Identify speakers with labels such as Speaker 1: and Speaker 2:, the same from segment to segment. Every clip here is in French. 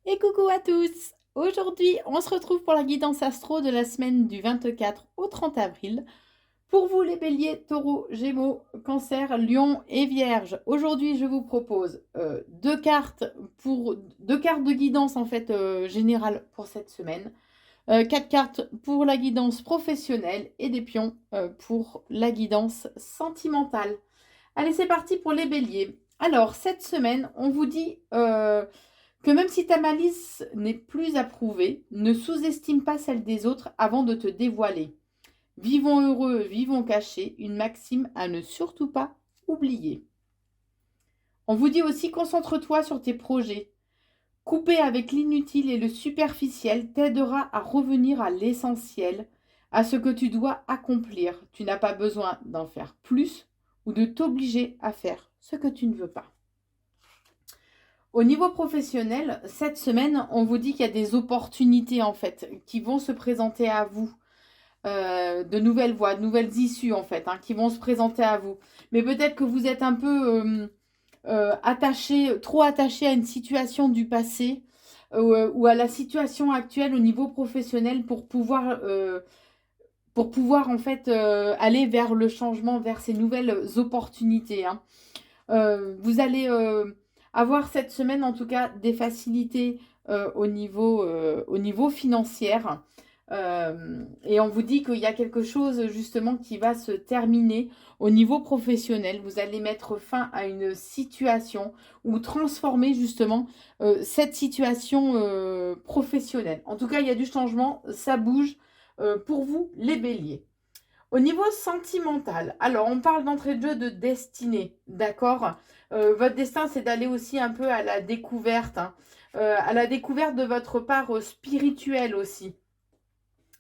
Speaker 1: Et coucou à tous! Aujourd'hui, on se retrouve pour la guidance astro de la semaine du 24 au 30 avril. Pour vous les béliers, taureaux, gémeaux, cancer, lion et vierge. Aujourd'hui, je vous propose deux cartes de guidance en fait générale pour cette semaine. Quatre cartes pour la guidance professionnelle et des pions pour la guidance sentimentale. Allez, c'est parti pour les béliers. Alors, cette semaine, on vous dit que même si ta malice n'est plus approuvée, ne sous-estime pas celle des autres avant de te dévoiler. Vivons heureux, vivons cachés, une maxime à ne surtout pas oublier. On vous dit aussi concentre-toi sur tes projets. Couper avec l'inutile et le superficiel t'aidera à revenir à l'essentiel, à ce que tu dois accomplir. Tu n'as pas besoin d'en faire plus ou de t'obliger à faire ce que tu ne veux pas. Au niveau professionnel, cette semaine, on vous dit qu'il y a des opportunités en fait qui vont se présenter à vous, de nouvelles voies, de nouvelles issues en fait, qui vont se présenter à vous. Mais peut-être que vous êtes un peu attaché, trop attaché à une situation du passé ou à la situation actuelle au niveau professionnel pour pouvoir en fait aller vers le changement, vers ces nouvelles opportunités. Vous allez avoir cette semaine en tout cas des facilités au niveau financier. Et on vous dit qu'il y a quelque chose justement qui va se terminer au niveau professionnel. Vous allez mettre fin à une situation ou transformer justement cette situation professionnelle. En tout cas, il y a du changement, ça bouge pour vous les béliers. Au niveau sentimental, alors on parle d'entrée de jeu de destinée, d'accord. Votre destin, c'est d'aller aussi un peu à la découverte de votre part spirituelle aussi,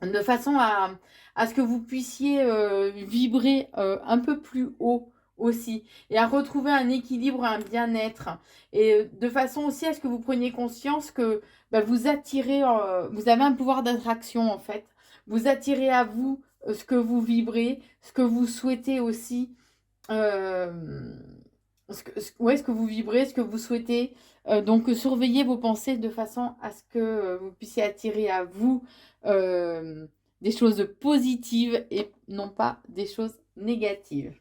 Speaker 1: de façon à ce que vous puissiez vibrer un peu plus haut aussi, et à retrouver un équilibre, un bien-être, et de façon aussi à ce que vous preniez conscience que vous attirez, vous avez un pouvoir d'attraction en fait, vous attirez à vous ce que vous vibrez, ce que vous souhaitez aussi, euh, ce que vous vibrez, ce que vous souhaitez. Donc, surveillez vos pensées de façon à ce que vous puissiez attirer à vous euh, des choses positives et non pas des choses négatives.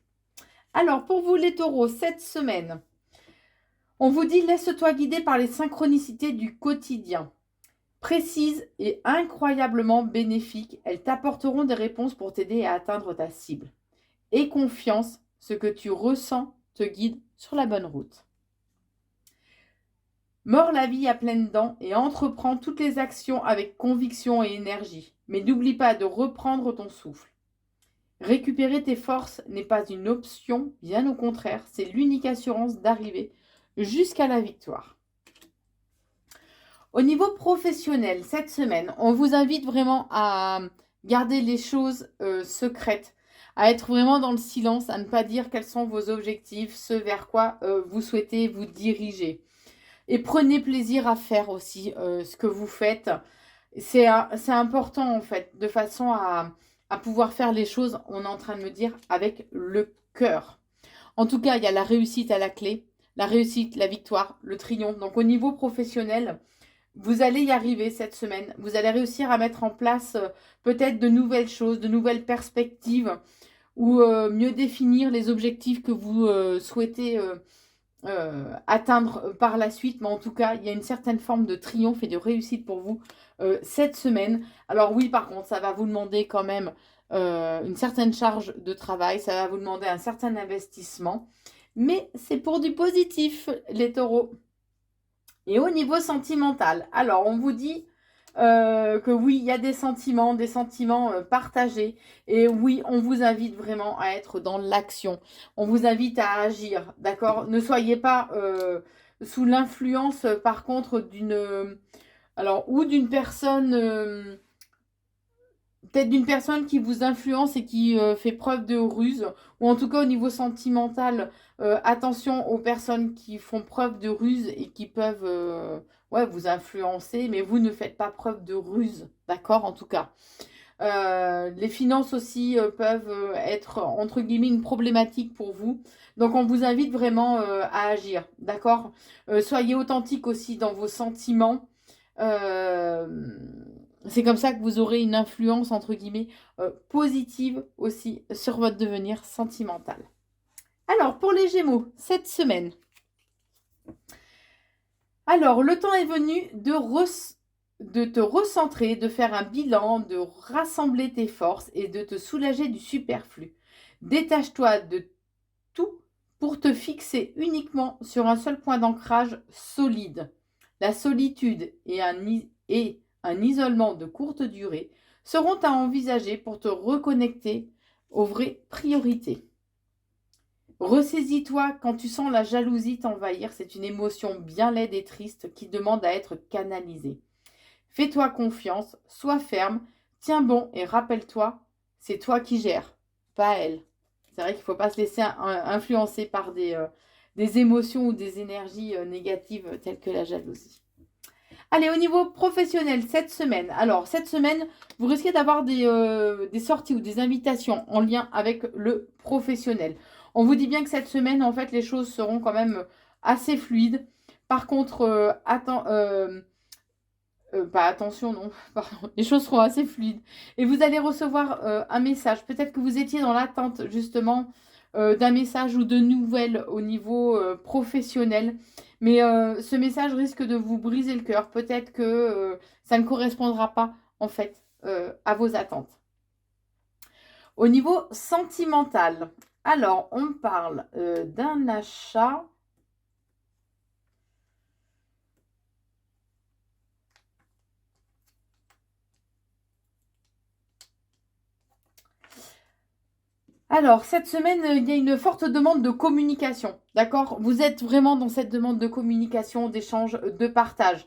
Speaker 1: Alors, pour vous les taureaux, cette semaine, on vous dit laisse-toi guider par les synchronicités du quotidien. Précises et incroyablement bénéfiques, elles t'apporteront des réponses pour t'aider à atteindre ta cible. Aie confiance, ce que tu ressens te guide sur la bonne route. Mords la vie à pleines dents et entreprends toutes les actions avec conviction et énergie. Mais n'oublie pas de reprendre ton souffle. Récupérer tes forces n'est pas une option, bien au contraire, c'est l'unique assurance d'arriver jusqu'à la victoire. Au niveau professionnel, cette semaine, on vous invite vraiment à garder les choses secrètes, à être vraiment dans le silence, à ne pas dire quels sont vos objectifs, ce vers quoi vous souhaitez vous diriger. Et prenez plaisir à faire aussi ce que vous faites. C'est important en fait, de façon à pouvoir faire les choses, on est en train de me dire, avec le cœur. En tout cas, il y a la réussite à la clé, la réussite, la victoire, le triomphe. Donc au niveau professionnel, vous allez y arriver cette semaine. Vous allez réussir à mettre en place peut-être de nouvelles choses, de nouvelles perspectives, ou mieux définir les objectifs que vous souhaitez atteindre par la suite. Mais en tout cas, il y a une certaine forme de triomphe et de réussite pour vous cette semaine. Alors oui, par contre, ça va vous demander quand même une certaine charge de travail. Ça va vous demander un certain investissement. Mais c'est pour du positif, les taureaux. Et au niveau sentimental, alors on vous dit que oui, il y a des sentiments partagés. Et oui, on vous invite vraiment à être dans l'action. On vous invite à agir, d'accord? Ne soyez pas sous l'influence, par contre, alors, ou d'une personne peut-être d'une personne qui vous influence et qui fait preuve de ruse, ou en tout cas au niveau sentimental, attention aux personnes qui font preuve de ruse et qui peuvent ouais, vous influencer, mais vous ne faites pas preuve de ruse, d'accord, en tout cas. Les finances aussi peuvent être, entre guillemets, une problématique pour vous. Donc on vous invite vraiment à agir, d'accord. Soyez authentique aussi dans vos sentiments. C'est comme ça que vous aurez une influence, entre guillemets, positive aussi sur votre devenir sentimental. Alors, pour les Gémeaux, cette semaine. Alors, le temps est venu de te recentrer, de faire un bilan, de rassembler tes forces et de te soulager du superflu. Détache-toi de tout pour te fixer uniquement sur un seul point d'ancrage solide. La solitude et un isolement de courte durée seront à envisager pour te reconnecter aux vraies priorités. Ressaisis-toi quand tu sens la jalousie t'envahir, c'est une émotion bien laide et triste qui demande à être canalisée. Fais-toi confiance, sois ferme, tiens bon et rappelle-toi, c'est toi qui gères, pas elle. C'est vrai qu'il ne faut pas se laisser influencer par des émotions ou des énergies négatives telles que la jalousie. Allez, au niveau professionnel, cette semaine. Alors, cette semaine, vous risquez d'avoir des sorties ou des invitations en lien avec le professionnel. On vous dit bien que cette semaine, en fait, les choses seront quand même assez fluides. Par contre, pas attention, non, pardon, les choses seront assez fluides. Et vous allez recevoir un message. Peut-être que vous étiez dans l'attente, justement, d'un message ou de nouvelles au niveau professionnel. Mais ce message risque de vous briser le cœur. Peut-être que ça ne correspondra pas, en fait, à vos attentes. Au niveau sentimental, alors, on parle d'un achat. Alors, cette semaine, il y a une forte demande de communication, d'accord? Vous êtes vraiment dans cette demande de communication, d'échange, de partage.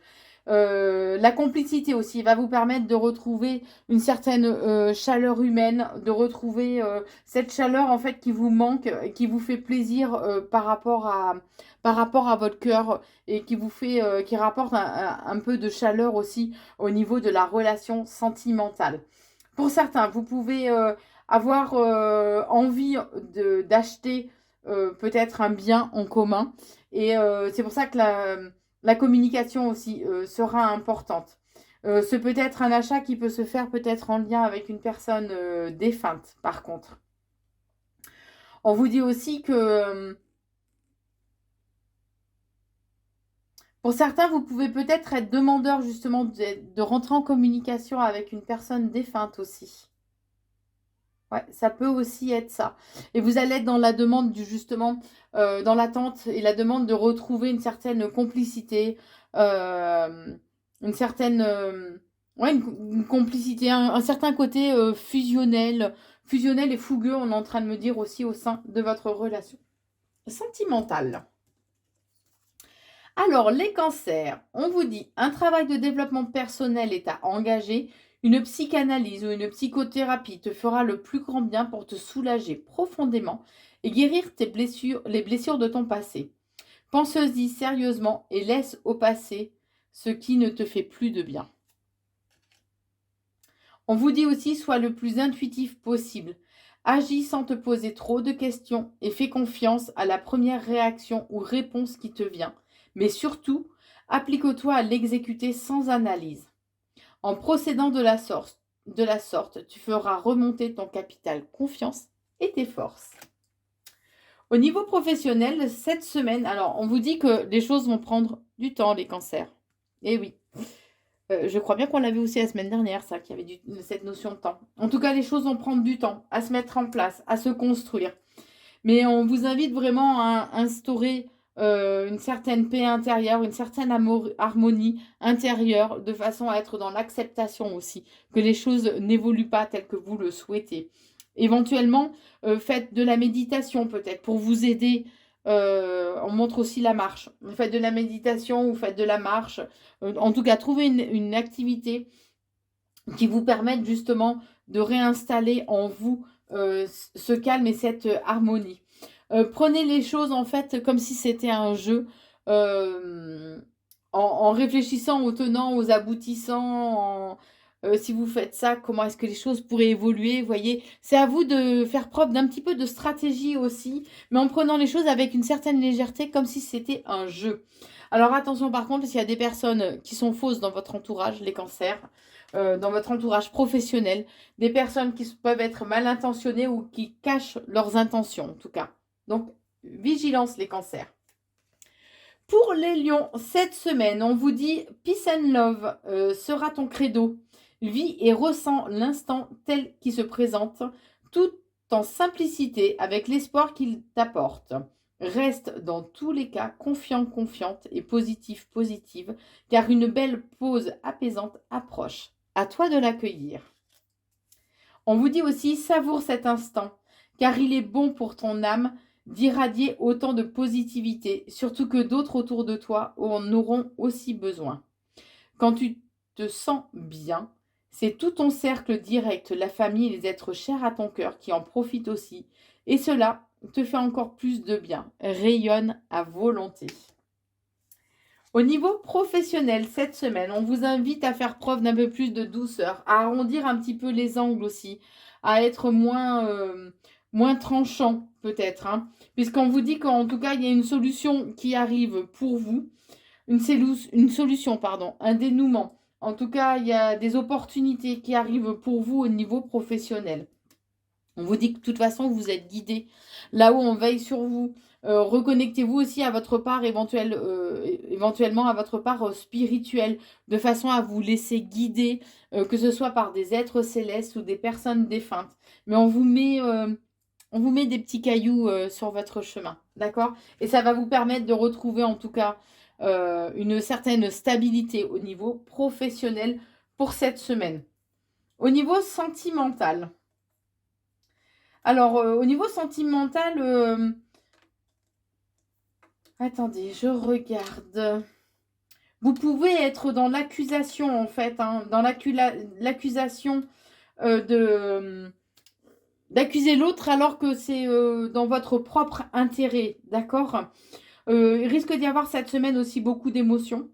Speaker 1: La complicité aussi va vous permettre de retrouver une certaine chaleur humaine, de retrouver cette chaleur en fait qui vous manque, qui vous fait plaisir par rapport à votre cœur et qui vous fait, qui rapporte un peu de chaleur aussi au niveau de la relation sentimentale. Pour certains, vous pouvez avoir envie d'acheter peut-être un bien en commun. Et c'est pour ça que la communication aussi sera importante. Ce peut être un achat qui peut se faire peut-être en lien avec une personne défunte, par contre. On vous dit aussi que pour certains, vous pouvez peut-être être demandeur justement de rentrer en communication avec une personne défunte aussi. Ouais, ça peut aussi être ça. Et vous allez être dans la demande justement, dans l'attente et la demande de retrouver une certaine complicité, une certaine, ouais, une complicité, un certain côté fusionnel et fougueux, on est en train de me dire aussi au sein de votre relation sentimentale. Alors, les cancers, on vous dit un travail de développement personnel est à engager. Une psychanalyse ou une psychothérapie te fera le plus grand bien pour te soulager profondément et guérir les blessures de ton passé. Pense-y sérieusement et laisse au passé ce qui ne te fait plus de bien. On vous dit aussi sois le plus intuitif possible. Agis sans te poser trop de questions et fais confiance à la première réaction ou réponse qui te vient. Mais surtout, applique-toi à l'exécuter sans analyse. En procédant de la sorte, tu feras remonter ton capital confiance et tes forces. Au niveau professionnel, cette semaine, alors on vous dit que les choses vont prendre du temps, les cancers. Eh oui. Je crois bien qu'on l'avait aussi la semaine dernière, ça, qu'il y avait cette notion de temps. En tout cas, les choses vont prendre du temps à se mettre en place, à se construire. Mais on vous invite vraiment à instaurer une certaine paix intérieure, une certaine harmonie intérieure, de façon à être dans l'acceptation aussi, que les choses n'évoluent pas telles que vous le souhaitez. Éventuellement, faites de la méditation peut-être pour vous aider. On montre aussi la marche. Vous faites de la méditation ou faites de la marche. En tout cas, trouvez une activité qui vous permette justement de réinstaller en vous ce calme et cette harmonie. Prenez les choses en fait comme si c'était un jeu, en réfléchissant aux tenants, aux aboutissants, si vous faites ça, comment est-ce que les choses pourraient évoluer, vous voyez? C'est à vous de faire preuve d'un petit peu de stratégie aussi, mais en prenant les choses avec une certaine légèreté, comme si c'était un jeu. Alors attention par contre, parce qu'il y a des personnes qui sont fausses dans votre entourage, les cancers, dans votre entourage professionnel, des personnes qui peuvent être mal intentionnées ou qui cachent leurs intentions en tout cas. Donc vigilance les cancers. Pour les lions, cette semaine, on vous dit Peace and Love sera ton credo. Vis et ressens l'instant tel qu'il se présente, tout en simplicité avec l'espoir qu'il t'apporte. Reste dans tous les cas confiant, confiante et positive, positive, car une belle pause apaisante approche. À toi de l'accueillir. On vous dit aussi savoure cet instant, car il est bon pour ton âme d'irradier autant de positivité, surtout que d'autres autour de toi en auront aussi besoin. Quand tu te sens bien, c'est tout ton cercle direct, la famille et les êtres chers à ton cœur qui en profitent aussi. Et cela te fait encore plus de bien. Rayonne à volonté. Au niveau professionnel, cette semaine, on vous invite à faire preuve d'un peu plus de douceur, à arrondir un petit peu les angles aussi, à être moins tranchant peut-être, hein, puisqu'on vous dit qu'en tout cas, il y a une solution qui arrive pour vous, une solution, pardon, un dénouement. En tout cas, il y a des opportunités qui arrivent pour vous au niveau professionnel. On vous dit que de toute façon, vous êtes guidé. Là-haut, on veille sur vous. Reconnectez-vous aussi à votre part éventuellement à votre part spirituelle, de façon à vous laisser guider, que ce soit par des êtres célestes ou des personnes défuntes. Mais on vous met des petits cailloux sur votre chemin, d'accord? Et ça va vous permettre de retrouver en tout cas une certaine stabilité au niveau professionnel pour cette semaine. Au niveau sentimental. Alors, au niveau sentimental, attendez, je regarde. Vous pouvez être dans l'accusation, en fait, hein, dans l'accusation d'accuser l'autre alors que c'est dans votre propre intérêt, d'accord? Il risque d'y avoir cette semaine aussi beaucoup d'émotions.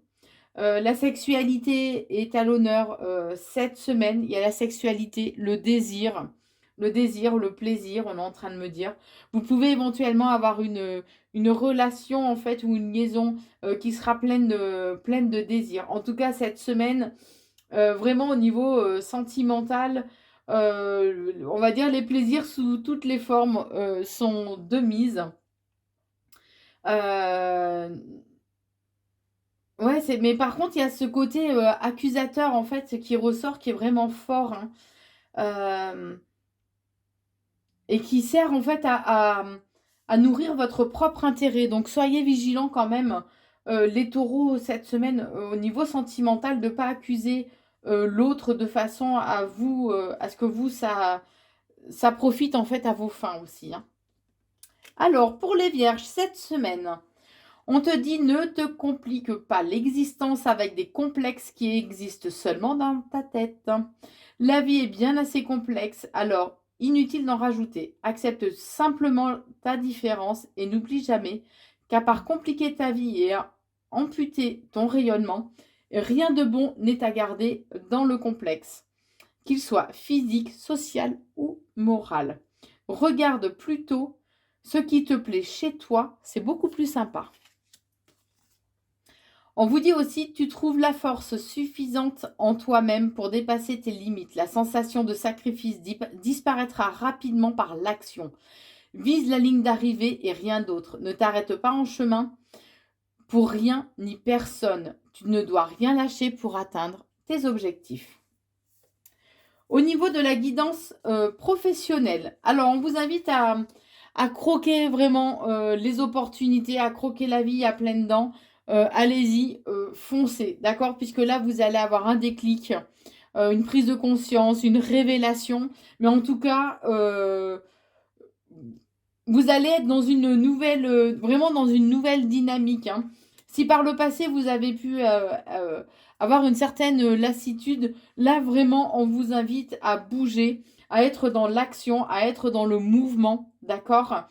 Speaker 1: La sexualité est à l'honneur cette semaine. Il y a la sexualité, le plaisir, on est en train de me dire. Vous pouvez éventuellement avoir une relation en fait ou une liaison qui sera pleine de désir. En tout cas, cette semaine, vraiment au niveau sentimental, on va dire les plaisirs sous toutes les formes sont de mise. Euh, Ouais, mais par contre, il y a ce côté accusateur, en fait, qui ressort, qui est vraiment fort, hein, euh, et qui sert, en fait, à nourrir votre propre intérêt. Donc, soyez vigilants quand même, les taureaux, cette semaine, au niveau sentimental, de ne pas accuser l'autre de façon à ce que vous, ça profite, en fait, à vos fins aussi, hein. Alors, pour les vierges, cette semaine, on te dit ne te complique pas l'existence avec des complexes qui existent seulement dans ta tête. La vie est bien assez complexe, alors inutile d'en rajouter. Accepte simplement ta différence et n'oublie jamais qu'à part compliquer ta vie et amputer ton rayonnement, rien de bon n'est à garder dans le complexe, qu'il soit physique, social ou moral. Regarde plutôt ce qui te plaît chez toi, c'est beaucoup plus sympa. On vous dit aussi, tu trouves la force suffisante en toi-même pour dépasser tes limites. La sensation de sacrifice disparaîtra rapidement par l'action. Vise la ligne d'arrivée et rien d'autre. Ne t'arrête pas en chemin pour rien ni personne. Tu ne dois rien lâcher pour atteindre tes objectifs. Au niveau de la guidance professionnelle, alors on vous invite à croquer vraiment les opportunités, à croquer la vie à pleines dents. Allez-y, foncez, d'accord? Puisque là, vous allez avoir un déclic, une prise de conscience, une révélation. Mais en tout cas, vous allez être dans une nouvelle, vraiment dans une nouvelle dynamique, hein. Si par le passé, vous avez pu avoir une certaine lassitude, là, vraiment, on vous invite à bouger, à être dans l'action, à être dans le mouvement, d'accord?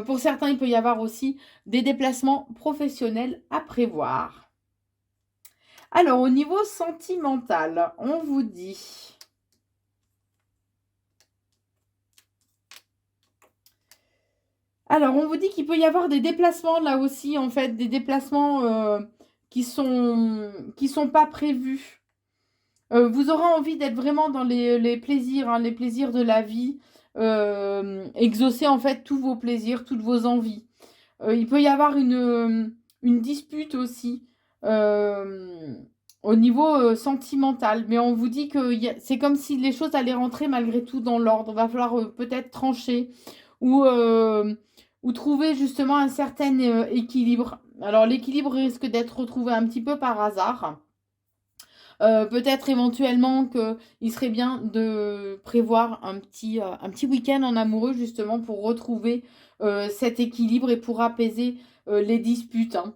Speaker 1: Pour certains, il peut y avoir aussi des déplacements professionnels à prévoir. Alors, au niveau sentimental, on vous dit... Alors, on vous dit qu'il peut y avoir des déplacements là aussi, en fait, des déplacements qui sont pas prévus. Vous aurez envie d'être vraiment dans les plaisirs, hein, les plaisirs de la vie. Exaucer en fait tous vos plaisirs, toutes vos envies. Il peut y avoir une dispute aussi au niveau sentimental, mais on vous dit que c'est comme si les choses allaient rentrer malgré tout dans l'ordre. Va falloir peut-être trancher ou trouver justement un certain équilibre. Alors l'équilibre risque d'être retrouvé un petit peu par hasard. Peut-être éventuellement qu'il serait bien de prévoir un petit week-end en amoureux justement pour retrouver cet équilibre et pour apaiser les disputes, hein.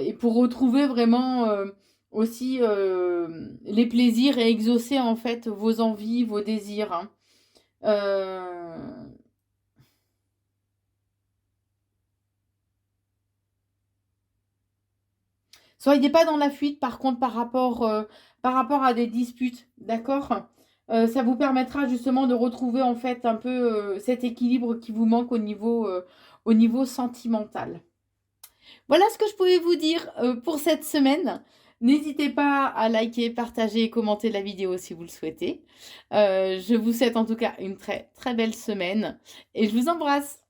Speaker 1: Et pour retrouver vraiment aussi les plaisirs et exaucer en fait vos envies, vos désirs, hein. Euh, Soyez pas dans la fuite, par contre, par rapport à des disputes, d'accord? Ça vous permettra justement de retrouver en fait un peu cet équilibre qui vous manque au niveau sentimental. Voilà ce que je pouvais vous dire pour cette semaine. N'hésitez pas à liker, partager et commenter la vidéo si vous le souhaitez. Je vous souhaite en tout cas une très très belle semaine et je vous embrasse.